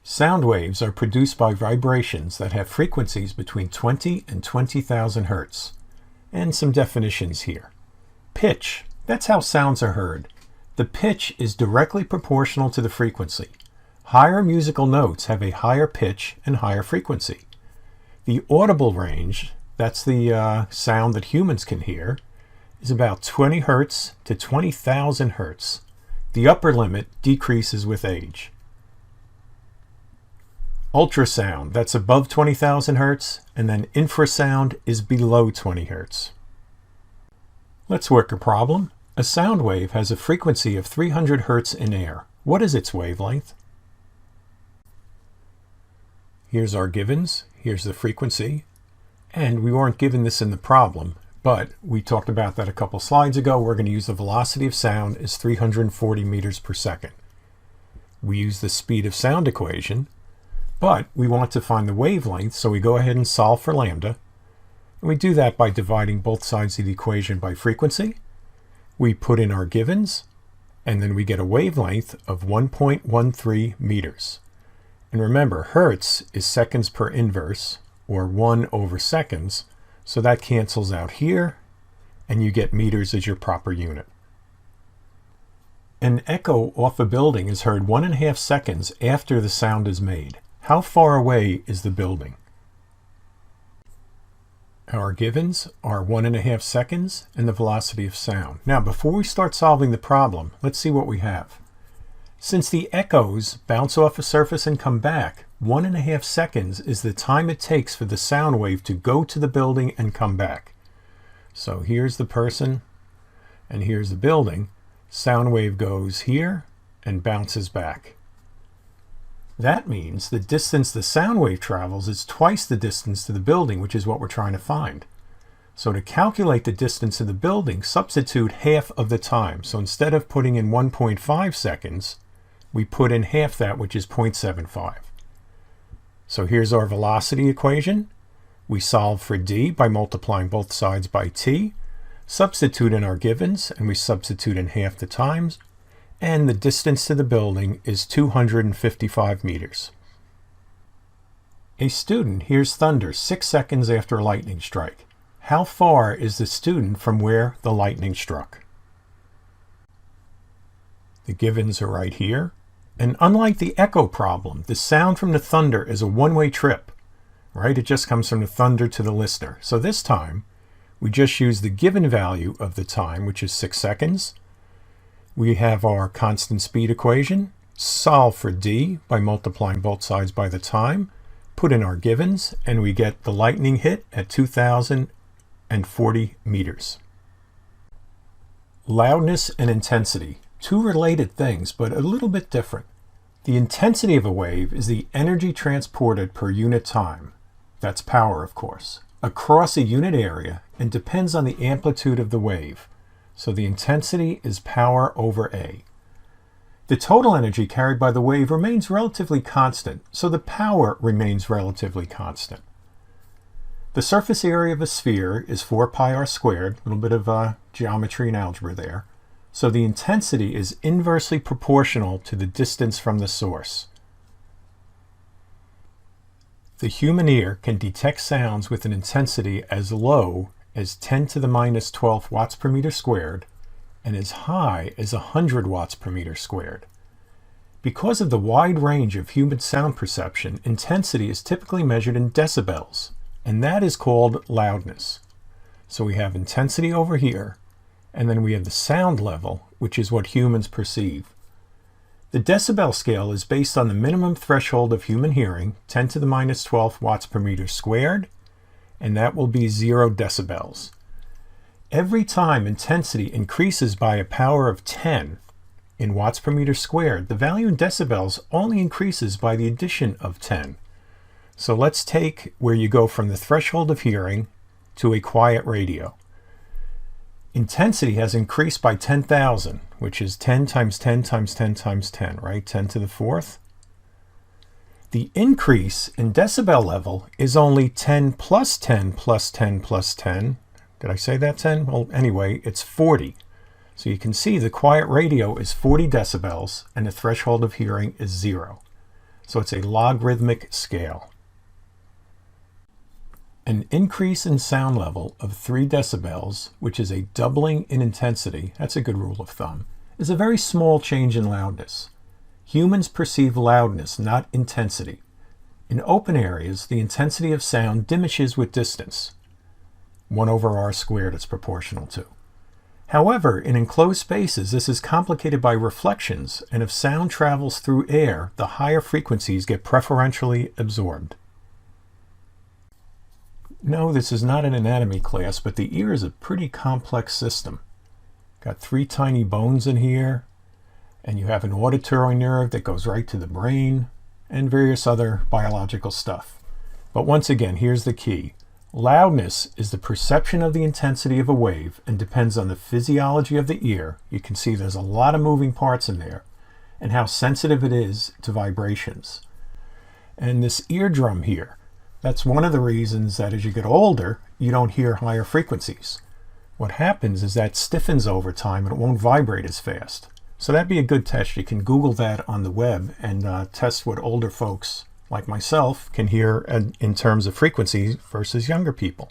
Sound waves are produced by vibrations that have frequencies between 20 and 20,000 hertz. And some definitions here. Pitch, that's how sounds are heard. The pitch is directly proportional to the frequency. Higher musical notes have a higher pitch and higher frequency. The audible range, that's the sound that humans can hear, is about 20 hertz to 20,000 hertz. The upper limit decreases with age. Ultrasound, that's above 20,000 hertz, and then infrasound is below 20 hertz. Let's work a problem. A sound wave has a frequency of 300 hertz in air. What is its wavelength? Here's our givens, here's the frequency, and we weren't given this in the problem, but we talked about that a couple slides ago. We're going to use the velocity of sound as 340 meters per second. We use the speed of sound equation, but we want to find the wavelength, so we go ahead and solve for lambda. And we do that by dividing both sides of the equation by frequency. We put in our givens, and then we get a wavelength of 1.13 meters. And remember, hertz is seconds per inverse, or 1 over seconds, so that cancels out here, and you get meters as your proper unit. An echo off a building is heard 1.5 seconds after the sound is made. How far away is the building? Our givens are 1.5 seconds and the velocity of sound. Now, before we start solving the problem, let's see what we have. Since the echoes bounce off a surface and come back, 1.5 seconds is the time it takes for the sound wave to go to the building and come back. So here's the person, and here's the building. Sound wave goes here and bounces back. That means the distance the sound wave travels is twice the distance to the building, which is what we're trying to find. So to calculate the distance to the building, substitute half of the time. So instead of putting in 1.5 seconds, we put in half that, which is 0.75. So here's our velocity equation. We solve for d by multiplying both sides by t, substitute in our givens, and we substitute in half the times, and the distance to the building is 255 meters. A student hears thunder 6 seconds after a lightning strike. How far is the student from where the lightning struck? The givens are right here. And unlike the echo problem, the sound from the thunder is a one-way trip, right? It just comes from the thunder to the listener. So this time, we just use the given value of the time, which is 6 seconds. We have our constant speed equation, solve for d by multiplying both sides by the time, put in our givens, and we get the lightning hit at 2,040 meters. Loudness and intensity. Two related things, but a little bit different. The intensity of a wave is the energy transported per unit time, that's power of course, across a unit area and depends on the amplitude of the wave. So the intensity is power over A. The total energy carried by the wave remains relatively constant, so the power remains relatively constant. The surface area of a sphere is 4 pi r squared, a little bit of geometry and algebra there. So the intensity is inversely proportional to the distance from the source. The human ear can detect sounds with an intensity as low as 10 to the minus 12 watts per meter squared and as high as 100 watts per meter squared. Because of the wide range of human sound perception, intensity is typically measured in decibels, and that is called loudness. So we have intensity over here, and then we have the sound level, which is what humans perceive. The decibel scale is based on the minimum threshold of human hearing, 10 to the minus 12 watts per meter squared, and that will be 0 decibels. Every time intensity increases by a power of 10 in watts per meter squared, the value in decibels only increases by the addition of 10. So let's take where you go from the threshold of hearing to a quiet radio. Intensity has increased by 10,000, which is 10 times 10 times 10 times 10, right? 10 to the fourth. The increase in decibel level is only 10 plus 10 plus 10 plus 10. Did I say that 10? Well, anyway, it's 40. So you can see the quiet radio is 40 decibels and the threshold of hearing is 0. so it's a logarithmic scale. An increase in sound level of 3 decibels, which is a doubling in intensity, that's a good rule of thumb, is a very small change in loudness. Humans perceive loudness, not intensity. In open areas, the intensity of sound diminishes with distance. 1 over r squared it's proportional to. However, in enclosed spaces, this is complicated by reflections, and if sound travels through air, the higher frequencies get preferentially absorbed. No, this is not an anatomy class, but the ear is a pretty complex system. Got 3 tiny bones in here, and you have an auditory nerve that goes right to the brain, and various other biological stuff. But once again, here's the key. Loudness is the perception of the intensity of a wave and depends on the physiology of the ear. You can see there's a lot of moving parts in there, and how sensitive it is to vibrations. And this eardrum here, that's one of the reasons that as you get older, you don't hear higher frequencies. What happens is that stiffens over time and it won't vibrate as fast. So that'd be a good test. You can Google that on the web and test what older folks like myself can hear in terms of frequencies versus younger people.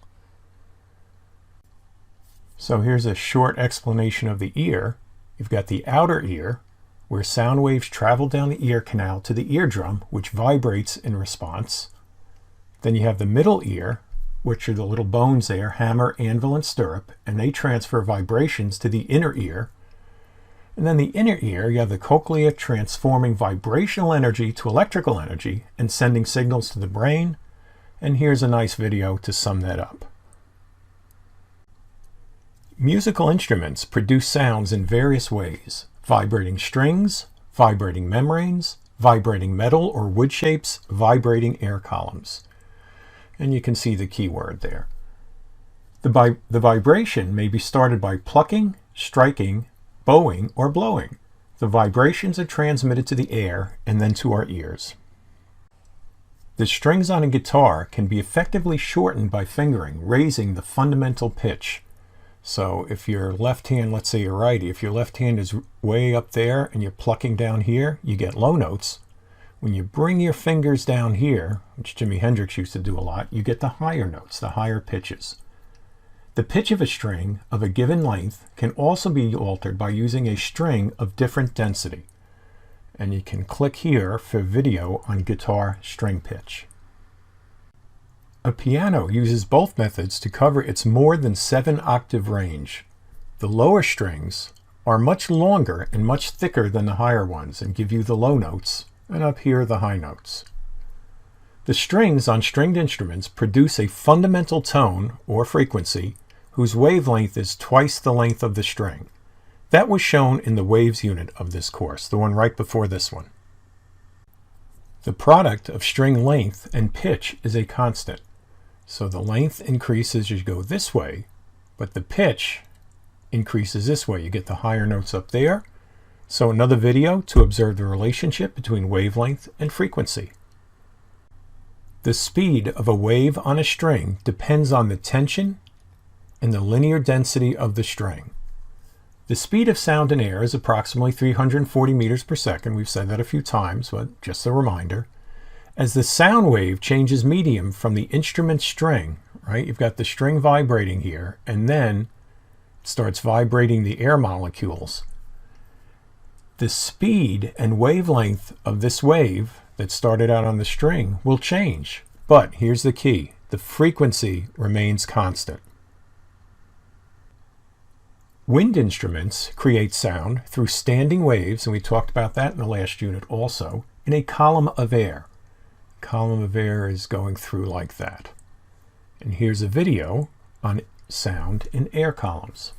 So here's a short explanation of the ear. You've got the outer ear, where sound waves travel down the ear canal to the eardrum, which vibrates in response. Then you have the middle ear, which are the little bones there, hammer, anvil, and stirrup, and they transfer vibrations to the inner ear. And then the inner ear, you have the cochlea transforming vibrational energy to electrical energy and sending signals to the brain. And here's a nice video to sum that up. Musical instruments produce sounds in various ways: vibrating strings, vibrating membranes, vibrating metal or wood shapes, vibrating air columns. And you can see the key word there. The vibration may be started by plucking, striking, bowing, or blowing. The vibrations are transmitted to the air and then to our ears. The strings on a guitar can be effectively shortened by fingering, raising the fundamental pitch. So if your left hand, let's say you're righty, if your left hand is way up there and you're plucking down here, you get low notes. When you bring your fingers down here, which Jimi Hendrix used to do a lot, you get the higher notes, the higher pitches. The pitch of a string of a given length can also be altered by using a string of different density. And you can click here for video on guitar string pitch. A piano uses both methods to cover its more than 7-octave range. The lower strings are much longer and much thicker than the higher ones and give you the low notes, and up here the high notes. The strings on stringed instruments produce a fundamental tone or frequency whose wavelength is twice the length of the string. That was shown in the waves unit of this course, the one right before this one. The product of string length and pitch is a constant. So the length increases as you go this way, but the pitch increases this way. You get the higher notes up there. So another video to observe the relationship between wavelength and frequency. The speed of a wave on a string depends on the tension and the linear density of the string. The speed of sound in air is approximately 340 meters per second. We've said that a few times, but just a reminder. As the sound wave changes medium from the instrument string, right? You've got the string vibrating here, and then it starts vibrating the air molecules. The speed and wavelength of this wave that started out on the string will change. But here's the key. The frequency remains constant. Wind instruments create sound through standing waves, and we talked about that in the last unit also, in a column of air. Column of air is going through like that. And here's a video on sound in air columns.